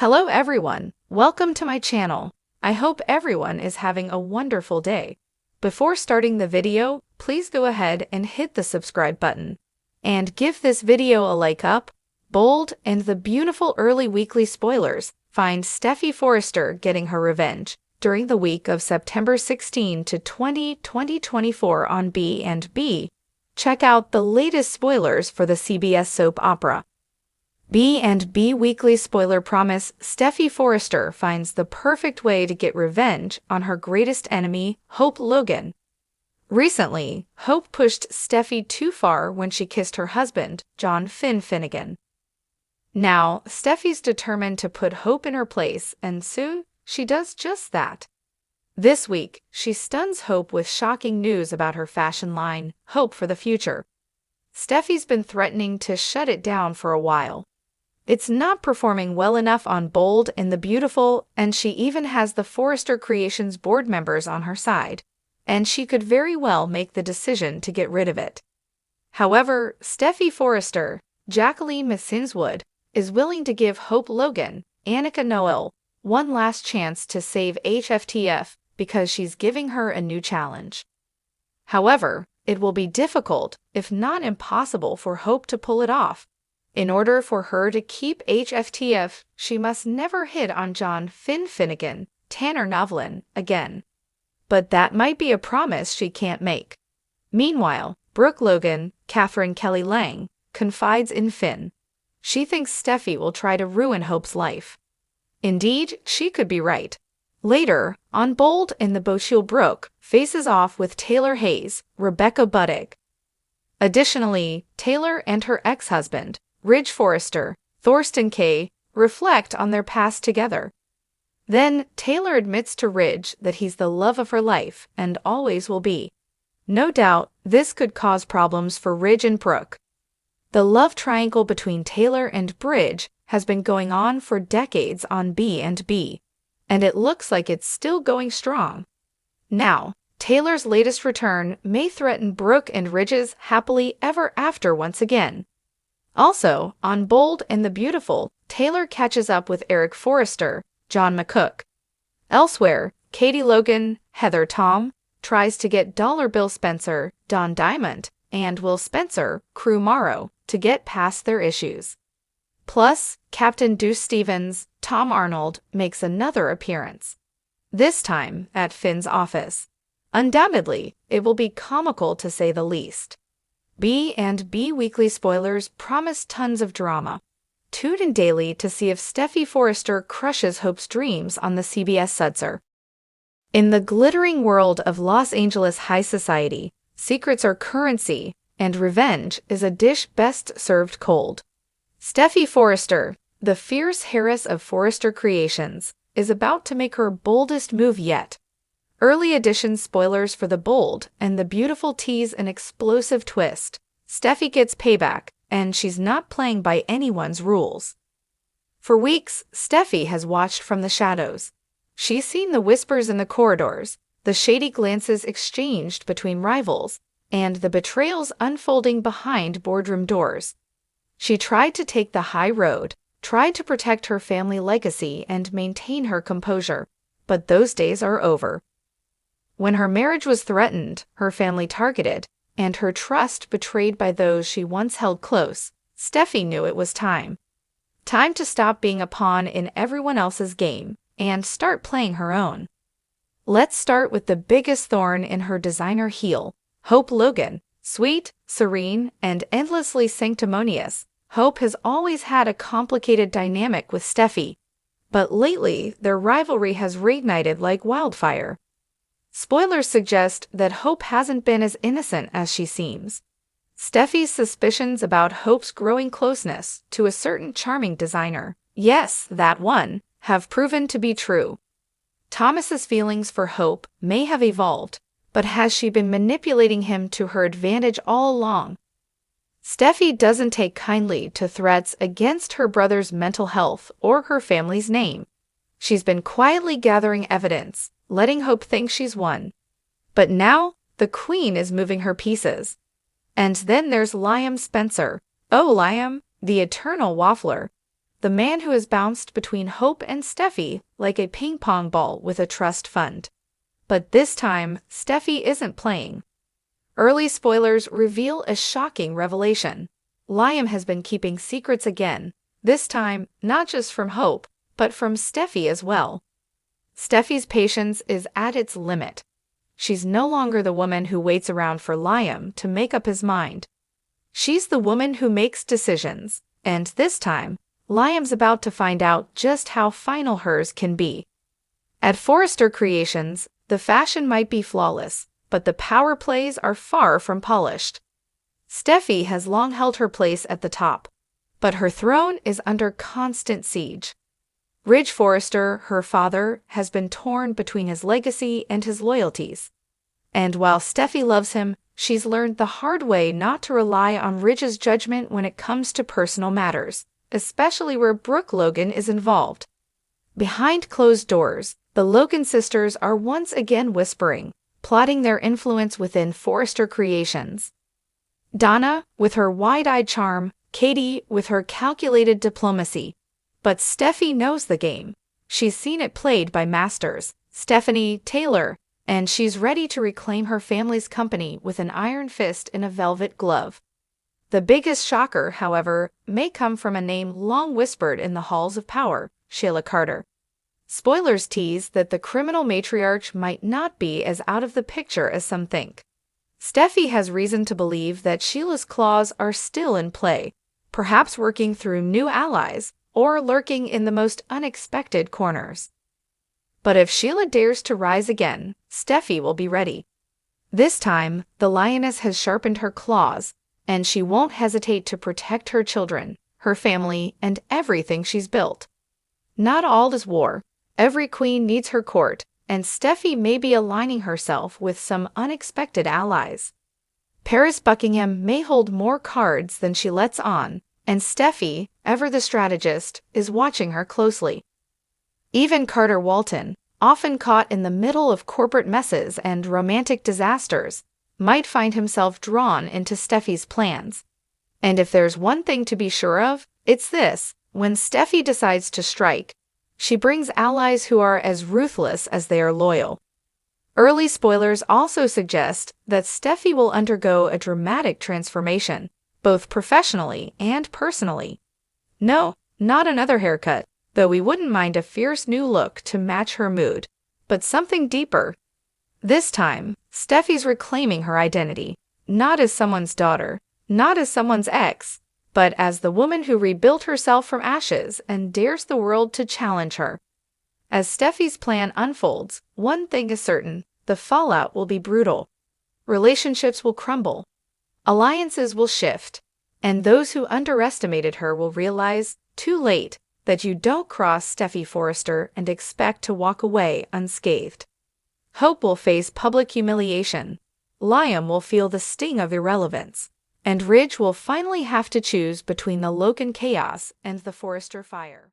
Hello everyone, welcome to my channel. I hope everyone is having a wonderful day. Before starting the video, please go ahead and hit the subscribe button. And give this video a like up. Bold and the beautiful early weekly spoilers find Steffy Forrester getting her revenge during the week of September 16 to 20, 2024 on B&B. Check out the latest spoilers for the CBS soap opera. B&B Weekly Spoiler Promise: Steffy Forrester finds the perfect way to get revenge on her greatest enemy, Hope Logan. Recently, Hope pushed Steffy too far when she kissed her husband, John Finnegan. Now, Steffy's determined to put Hope in her place, and soon she does just that. This week, she stuns Hope with shocking news about her fashion line, Hope for the Future. Steffy's been threatening to shut it down for a while. It's not performing well enough on Bold and the Beautiful, and she even has the Forrester Creations board members on her side, and she could very well make the decision to get rid of it. However, Steffy Forrester, Jacqueline Massinswood, is willing to give Hope Logan, Annika Noel, one last chance to save HFTF because she's giving her a new challenge. However, it will be difficult, if not impossible, for Hope to pull it off. In order for her to keep HFTF, she must never hit on John Finnegan, Tanner Novlin, again. But that might be a promise she can't make. Meanwhile, Brooke Logan, Catherine Kelly Lang, confides in Finn. She thinks Steffy will try to ruin Hope's life. Indeed, she could be right. Later, on Bold and the Beautiful, Brooke faces off with Taylor Hayes, Rebecca Buddig. Additionally, Taylor and her ex-husband, Ridge Forrester, Thorsten Kaye, reflect on their past together. Then, Taylor admits to Ridge that he's the love of her life and always will be. No doubt, this could cause problems for Ridge and Brooke. The love triangle between Taylor and Ridge has been going on for decades on B&B, and it looks like it's still going strong. Now, Taylor's latest return may threaten Brooke and Ridge's happily ever after once again. Also, on Bold and the Beautiful, Taylor catches up with Eric Forrester, John McCook. Elsewhere, Katie Logan, Heather Tom, tries to get Dollar Bill Spencer, Don Diamond, and Will Spencer, Crew Morrow, to get past their issues. Plus, Captain Deuce Stevens, Tom Arnold, makes another appearance. This time at Finn's office. Undoubtedly, it will be comical to say the least. B&B Weekly spoilers promise tons of drama. Tune in daily to see if Steffy Forrester crushes Hope's dreams on the CBS Sudser. In the glittering world of Los Angeles high society, secrets are currency, and revenge is a dish best served cold. Steffy Forrester, the fierce heiress of Forrester Creations, is about to make her boldest move yet. Early edition spoilers for the Bold and the Beautiful tease an explosive twist. Steffy gets payback, and she's not playing by anyone's rules. For weeks, Steffy has watched from the shadows. She's seen the whispers in the corridors, the shady glances exchanged between rivals, and the betrayals unfolding behind boardroom doors. She tried to take the high road, tried to protect her family legacy and maintain her composure, but those days are over. When her marriage was threatened, her family targeted, and her trust betrayed by those she once held close, Steffy knew it was time. Time to stop being a pawn in everyone else's game and start playing her own. Let's start with the biggest thorn in her designer heel, Hope Logan. Sweet, serene, and endlessly sanctimonious, Hope has always had a complicated dynamic with Steffy, but lately their rivalry has reignited like wildfire. Spoilers suggest that Hope hasn't been as innocent as she seems. Steffy's suspicions about Hope's growing closeness to a certain charming designer, yes, that one, have proven to be true. Thomas's feelings for Hope may have evolved, but has she been manipulating him to her advantage all along? Steffy doesn't take kindly to threats against her brother's mental health or her family's name. She's been quietly gathering evidence, letting Hope think she's won. But now, the Queen is moving her pieces. And then there's Liam Spencer. Oh, Liam, the eternal waffler. the man who has bounced between Hope and Steffy like a ping-pong ball with a trust fund. But this time, Steffy isn't playing. Early spoilers reveal a shocking revelation. Liam has been keeping secrets again, this time not just from Hope, but from Steffy as well. Steffy's patience is at its limit. She's no longer the woman who waits around for Liam to make up his mind. She's the woman who makes decisions, and this time, Liam's about to find out just how final hers can be. At Forrester Creations, the fashion might be flawless, but the power plays are far from polished. Steffy has long held her place at the top, but her throne is under constant siege. Ridge Forrester, her father, has been torn between his legacy and his loyalties. And while Steffy loves him, she's learned the hard way not to rely on Ridge's judgment when it comes to personal matters, especially where Brooke Logan is involved. Behind closed doors, the Logan sisters are once again whispering, plotting their influence within Forrester Creations. Donna, with her wide-eyed charm, Katie, with her calculated diplomacy. But Steffy knows the game. She's seen it played by masters, Stephanie, Taylor, and she's ready to reclaim her family's company with an iron fist in a velvet glove. The biggest shocker, however, may come from a name long whispered in the halls of power, Sheila Carter. Spoilers tease that the criminal matriarch might not be as out of the picture as some think. Steffy has reason to believe that Sheila's claws are still in play, perhaps working through new allies or lurking in the most unexpected corners. But if Sheila dares to rise again, Steffy will be ready. This time, the lioness has sharpened her claws, and she won't hesitate to protect her children, her family, and everything she's built. Not all is war. Every queen needs her court, and Steffy may be aligning herself with some unexpected allies. Paris Buckingham may hold more cards than she lets on, and Steffy, ever the strategist, is watching her closely. Even Carter Walton, often caught in the middle of corporate messes and romantic disasters, might find himself drawn into Steffy's plans. And if there's one thing to be sure of, it's this: when Steffy decides to strike, she brings allies who are as ruthless as they are loyal. Early spoilers also suggest that Steffy will undergo a dramatic transformation, both professionally and personally. No, not another haircut, though we wouldn't mind a fierce new look to match her mood, but something deeper. This time, Steffy's reclaiming her identity, not as someone's daughter, not as someone's ex, but as the woman who rebuilt herself from ashes and dares the world to challenge her. As Steffy's plan unfolds, one thing is certain: the fallout will be brutal. Relationships will crumble. Alliances will shift. And those who underestimated her will realize, too late, that you don't cross Steffy Forrester and expect to walk away unscathed. Hope will face public humiliation. Liam will feel the sting of irrelevance. And Ridge will finally have to choose between the Logan chaos and the Forrester fire.